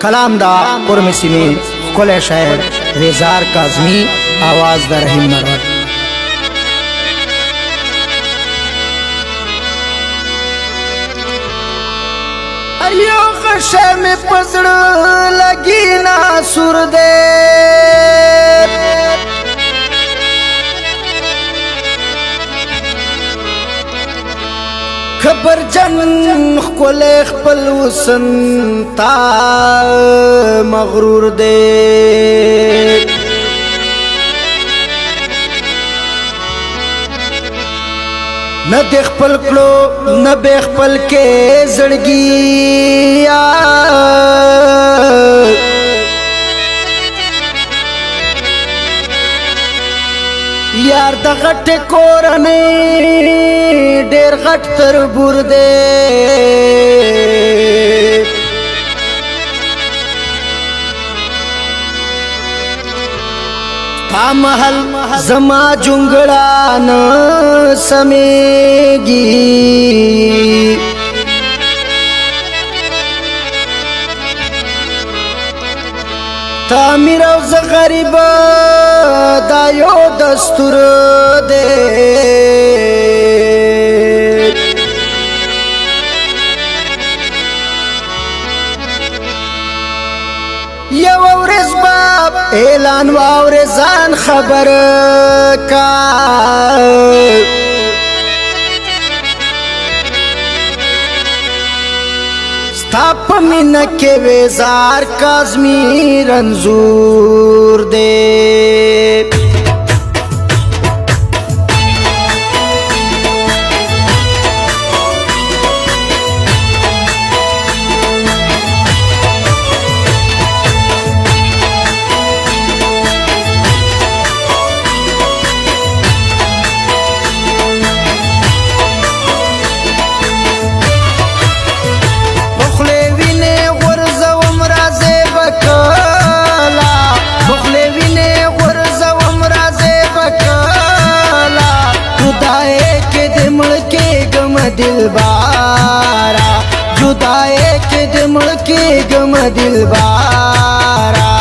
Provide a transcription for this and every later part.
کلام دا قرم سیمین کل شاعر ریزار کاظمی آواز دا رحیم مرور ایو خشے میں پزڑ لگی نا سر دے خبر جن خل خپل وسن تا مغرور دے نہ دیکھ پل کلو نہ بیخ پل کے زڑگی یار دا غٹ کورنی ډیر غٹ تربور دے پا محل زما جنگڑا ن سمیگی تعمیر او ز غریب دا یو دستور دے یو ورځ باب اعلان واورزان خبر کا ستاپ من کے ویزار کاظمی رنزور دے دل بارا جدائے کے دمڑ کے گم دل بارا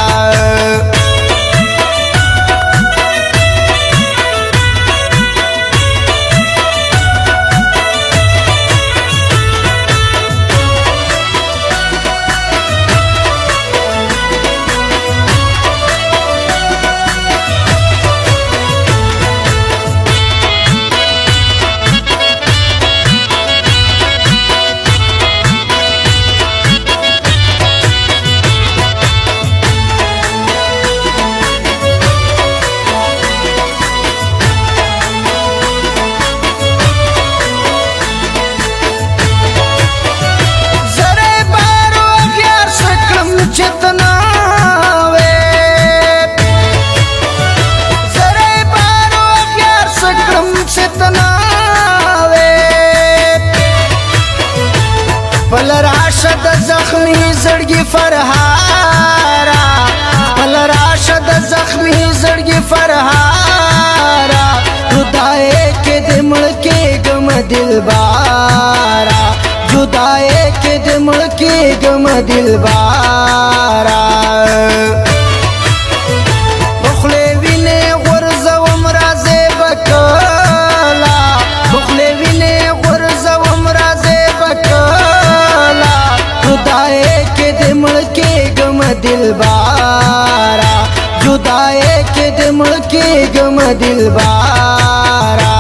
پل راشد زخمی زڑگی فرحارا پل راشد زخمی زڑگی فرحارا جدائے کے دمڑ کے گم دل بارا جدائے کے دمڑ کے گم دل بارا بخلے وینے غرز ومراز بکلا بخلے وینے غرز ومراز بکلا جدائے کے دمڑ کے گم دل بارا جدائے کے دمڑ کے گم دل بارا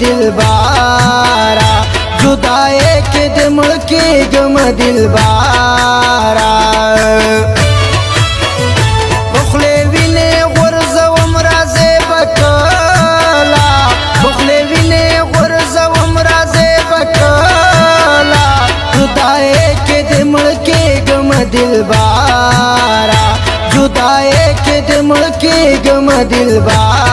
دلبارا جدای کې د ملکی ګم دلبارا بخلی وینې غورځوم راځې بکلا بخلی وینې غورځوم راځې بکلا جدای کې د ملکی ګم دلبارا جدای کې د ملکی ګم دلبارا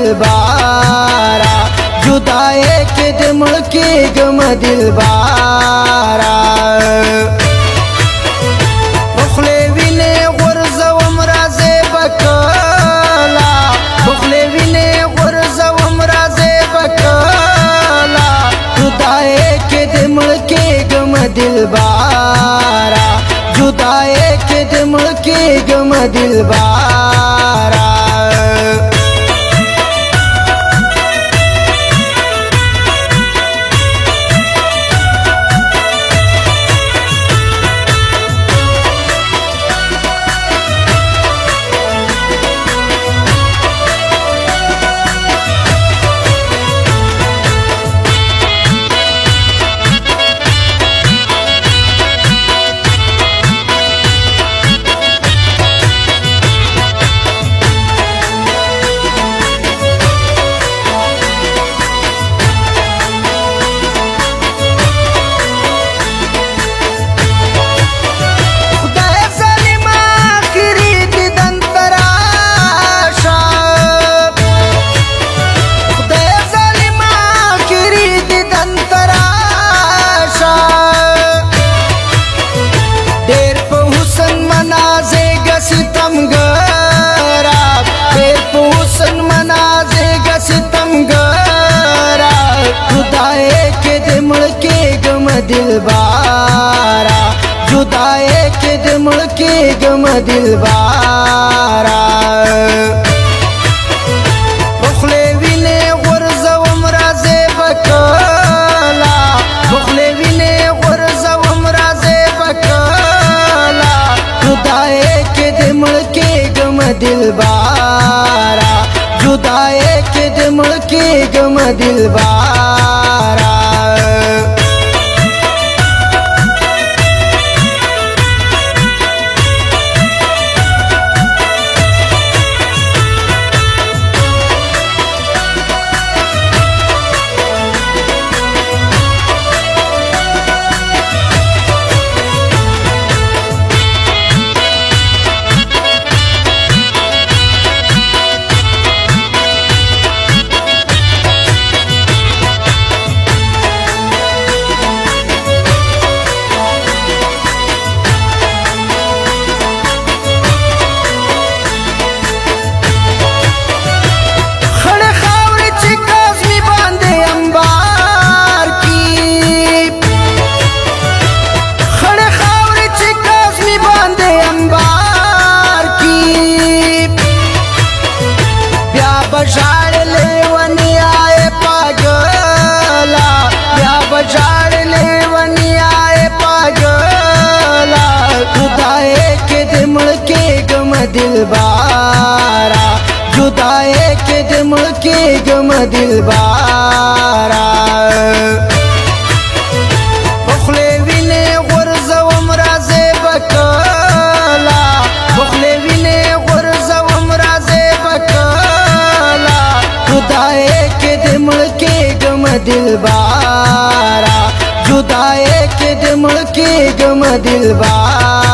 دلبارا جدای کې د ملکی ګم دلبارا بخلی وینې غورځوم راځې بکلا بخلی وینې غورځوم راځې بکلا جدای کې د ملکی ګم دلبارا جدای کې د ملکی ګم دلبارا دلبارا جدای کې د ملکی ګم دلبارا بخلی وینې غورځوم راځې بکلا بخلی وینې غورځوم راځې بکلا جدای کې د ملکی ګم دلبارا جدای کې د ملکی ګم دلبارا دلبارا جدای کې د ملکی ګم دلبارا بخلی وینې غورځوم راځې بکلا दिलबारा जुदाई के दे मुड़के गम दिलबारा